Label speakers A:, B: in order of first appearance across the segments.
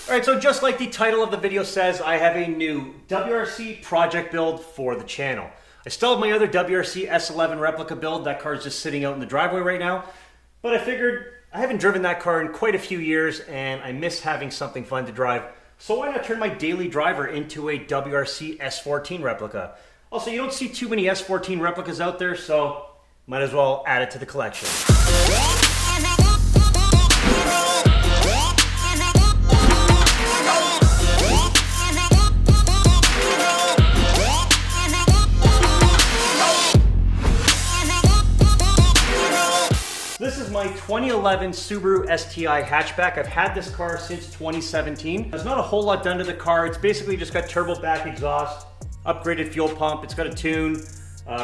A: Alright, so just like the title of the video says, I have a new WRC project build for the channel. I still have my other WRC S14 Replica build. That car is just sitting out in the driveway right now. But I figured I haven't driven that car in quite a few years and I miss having something fun to drive. So why not turn my daily driver into a WRC S14 Replica? Also, you don't see too many S14 replicas out there, so might as well add it to the collection. This is my 2011 Subaru STi hatchback. I've had this car since 2017. There's not a whole lot done to the car. It's basically just got turbo back exhaust, upgraded fuel pump, it's got a tune,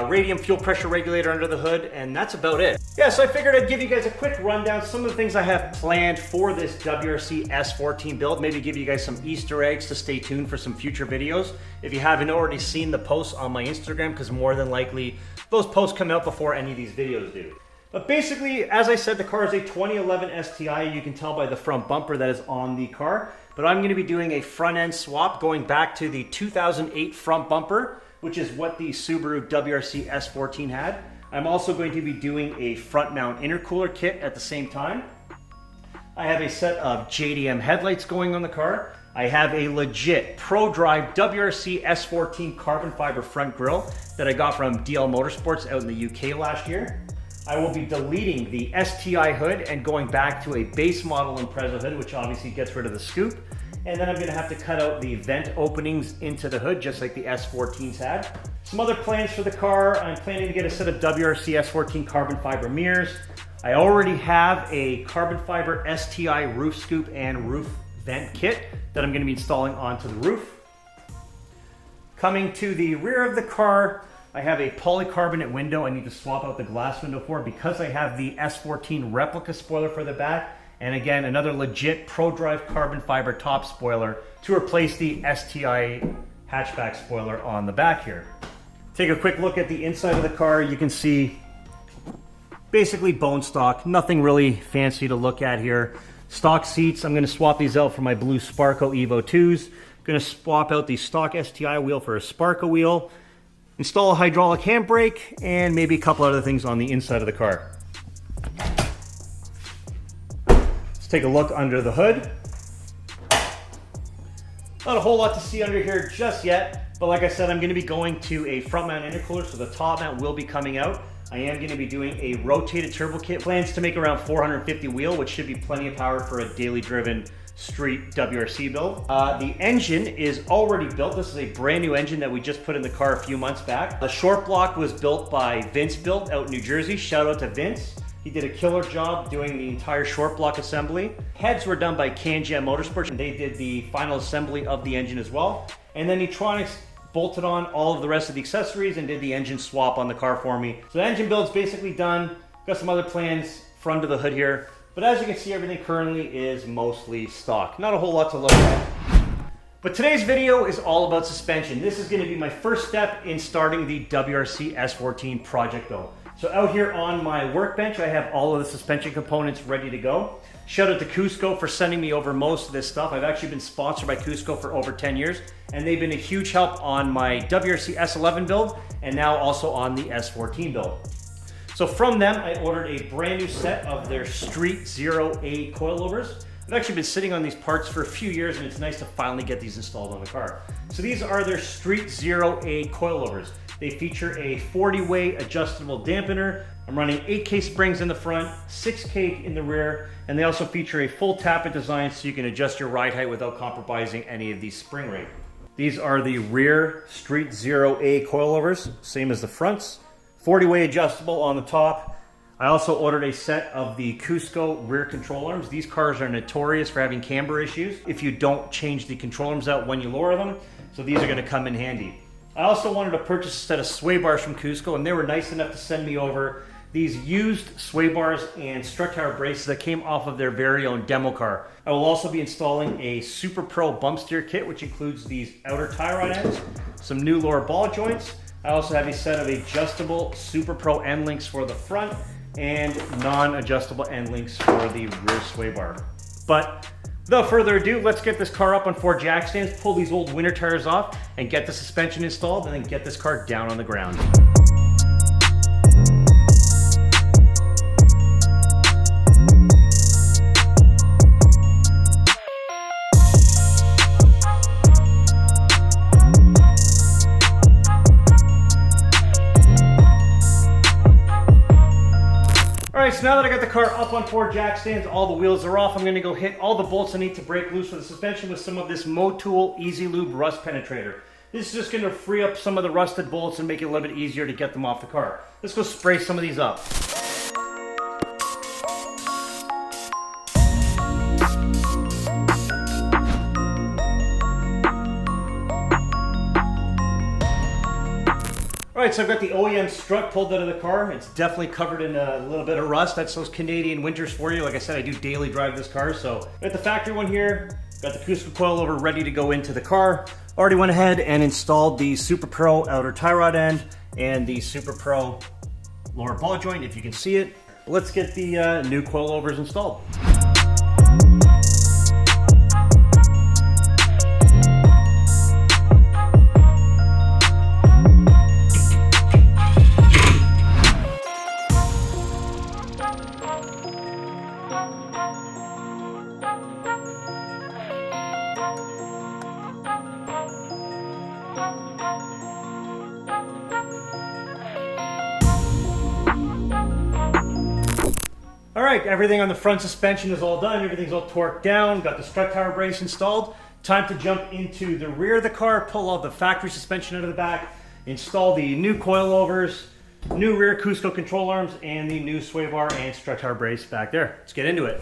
A: radium fuel pressure regulator under the hood, and that's about it. Yeah, so I figured I'd give you guys a quick rundown, some of the things I have planned for this WRC S14 build, maybe give you guys some Easter eggs to stay tuned for some future videos. If you haven't already seen the posts on my Instagram, because more than likely those posts come out before any of these videos do. But basically, as I said, the car is a 2011 STi. You can tell by the front bumper that is on the car. But I'm going to be doing a front end swap going back to the 2008 front bumper, which is what the Subaru WRC S14 had. I'm also going to be doing a front mount intercooler kit at the same time. I have a set of JDM headlights going on the car. I have a legit Pro Drive WRC S14 carbon fiber front grille that I got from DL Motorsports out in the UK last year. I will be deleting the STi hood and going back to a base model Impreza hood, which obviously gets rid of the scoop. And then I'm going to have to cut out the vent openings into the hood, just like the S14s had. Some other plans for the car. I'm planning to get a set of WRC S14 carbon fiber mirrors. I already have a carbon fiber STi roof scoop and roof vent kit that I'm going to be installing onto the roof. Coming to the rear of the car, I have a polycarbonate window I need to swap out the glass window for because I have the S14 Replica spoiler for the back. And again, another legit Pro Drive carbon fiber top spoiler to replace the STi hatchback spoiler on the back here. Take a quick look at the inside of the car. You can see basically bone stock, nothing really fancy to look at here. Stock seats, I'm going to swap these out for my blue Sparco Evo 2s. Going to swap out the stock STi wheel for a Sparco wheel. Install a hydraulic handbrake, and maybe a couple other things on the inside of the car. Let's take a look under the hood. Not a whole lot to see under here just yet, but like I said, I'm going to be going to a front mount intercooler, so the top mount will be coming out. I am going to be doing a rotated turbo kit. Plans to make around 450 wheel, which should be plenty of power for a daily driven street WRC build. The engine is already built. This is a brand new engine that we just put in the car a few months back. The short block was built by Vince Built out in New Jersey. Shout out to Vince. He did a killer job doing the entire short block assembly. Heads were done by CanJam Motorsports, and they did the final assembly of the engine as well. And then Etronics bolted on all of the rest of the accessories and did the engine swap on the car for me. So the engine build's basically done. Got some other plans for under the hood here. But as you can see, everything currently is mostly stock. Not a whole lot to look at. But today's video is all about suspension. This is going to be my first step in starting the WRC S14 project build. So out here on my workbench, I have all of the suspension components ready to go. Shout out to Cusco for sending me over most of this stuff. I've actually been sponsored by Cusco for over 10 years, and they've been a huge help on my WRC S11 build, and now also on the S14 build. So from them, I ordered a brand new set of their Street 0A coilovers. I've actually been sitting on these parts for a few years, and it's nice to finally get these installed on the car. So these are their Street 0A coilovers. They feature a 40-way adjustable dampener. I'm running 8K springs in the front, 6K in the rear, and they also feature a full tappet design so you can adjust your ride height without compromising any of the spring rate. These are the rear Street 0A coilovers, same as the fronts. 40-way adjustable on the top. I also ordered a set of the Cusco rear control arms. These cars are notorious for having camber issues if you don't change the control arms out when you lower them. So these are going to come in handy. I also wanted to purchase a set of sway bars from Cusco, and they were nice enough to send me over these used sway bars and strut tower braces that came off of their very own demo car. I will also be installing a Super Pro bump steer kit, which includes these outer tie rod ends, some new lower ball joints. I also have a set of adjustable Super Pro end links for the front and non-adjustable end links for the rear sway bar. But Without further ado, let's get this car up on 4 jack stands, pull these old winter tires off, and get the suspension installed, and then get this car down on the ground. Alright, so now that I got the car up on 4 jack stands, all the wheels are off, I'm going to go hit all the bolts I need to break loose for the suspension with some of this Motul Easy Lube Rust Penetrator. This is just going to free up some of the rusted bolts and make it a little bit easier to get them off the car. Let's go spray some of these up. Alright, so I've got the OEM strut pulled out of the car. It's definitely covered in a little bit of rust. That's those Canadian winters for you. Like I said, I do daily drive this car. So got the factory one here, got the Cusco coilover ready to go into the car. Already went ahead and installed the Super Pro outer tie rod end and the Super Pro lower ball joint, if you can see it. Let's get the new coilovers installed. Alright, everything on the front suspension is all done. Everything's all torqued down. Got the strut tower brace installed. Time to jump into the rear of the car, pull all the factory suspension out of the back, install the new coilovers, new rear Cusco control arms, and the new sway bar and strut tower brace back there. Let's get into it.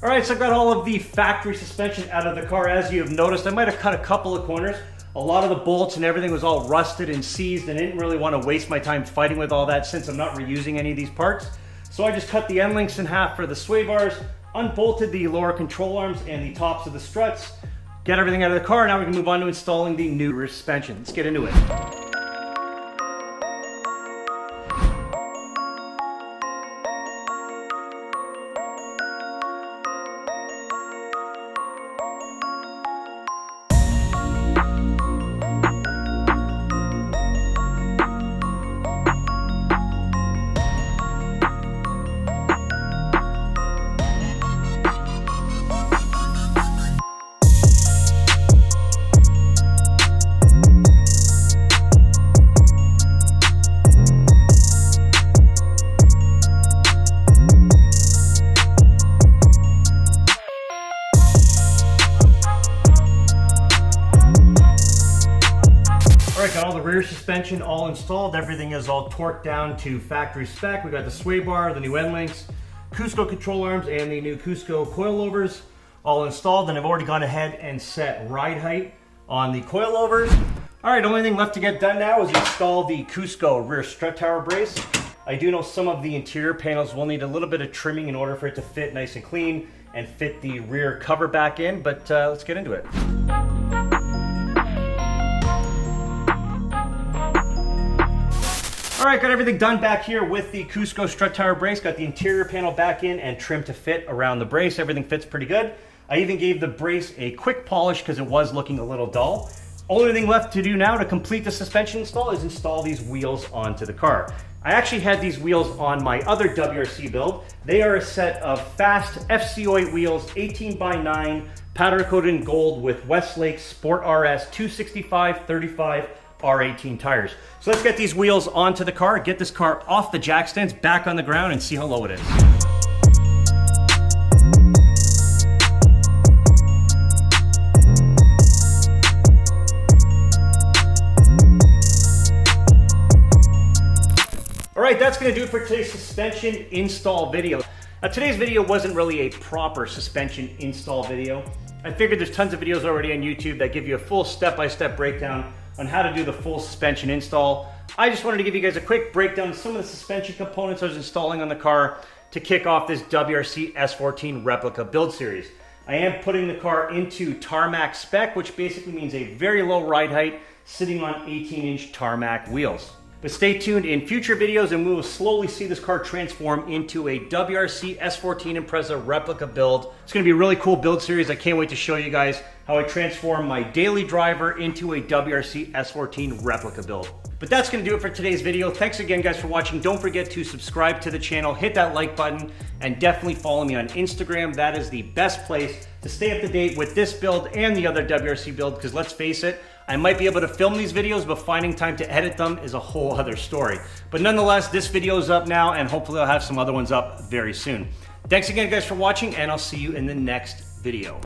A: Alright, so I've got all of the factory suspension out of the car. As you have noticed, I might have cut a couple of corners. A lot of the bolts and everything was all rusted and seized, and I didn't really want to waste my time fighting with all that since I'm not reusing any of these parts. So I just cut the end links in half for the sway bars, unbolted the lower control arms and the tops of the struts, get everything out of the car. Now we can move on to installing the new rear suspension. Let's get into it. Alright, got all the rear suspension all installed. Everything is all torqued down to factory spec. We got the sway bar, the new end links, Cusco control arms, and the new Cusco coilovers all installed. And I've already gone ahead and set ride height on the coilovers. Alright, only thing left to get done now is install the Cusco rear strut tower brace. I do know some of the interior panels will need a little bit of trimming in order for it to fit nice and clean and fit the rear cover back in, but let's get into it. Alright, got everything done back here with the Cusco strut tower brace. Got the interior panel back in and trimmed to fit around the brace. Everything fits pretty good. I even gave the brace a quick polish because it was looking a little dull. Only thing left to do now to complete the suspension install is install these wheels onto the car. I actually had these wheels on my other WRC build. They are a set of fast FCO8 wheels, 18x9, powder coated in gold with Westlake Sport RS 265/35 R18 tires. So let's get these wheels onto the car, get this car off the jack stands, back on the ground, and see how low it is. Alright, that's going to do it for today's suspension install video. Now today's video wasn't really a proper suspension install video. I figured there's tons of videos already on YouTube that give you a full step-by-step breakdown on how to do the full suspension install. I just wanted to give you guys a quick breakdown of some of the suspension components I was installing on the car to kick off this WRC S14 Replica build series. I am putting the car into tarmac spec, which basically means a very low ride height sitting on 18-inch tarmac wheels. But stay tuned in future videos and we will slowly see this car transform into a WRC S14 Impreza Replica build. It's going to be a really cool build series. I can't wait to show you guys how I transform my daily driver into a WRC S14 Replica build. But that's going to do it for today's video. Thanks again guys for watching. Don't forget to subscribe to the channel, hit that like button, and definitely follow me on Instagram. That is the best place to stay up to date with this build and the other WRC build, because let's face it, I might be able to film these videos, but finding time to edit them is a whole other story. But nonetheless, this video is up now, and hopefully I'll have some other ones up very soon. Thanks again guys for watching, and I'll see you in the next video.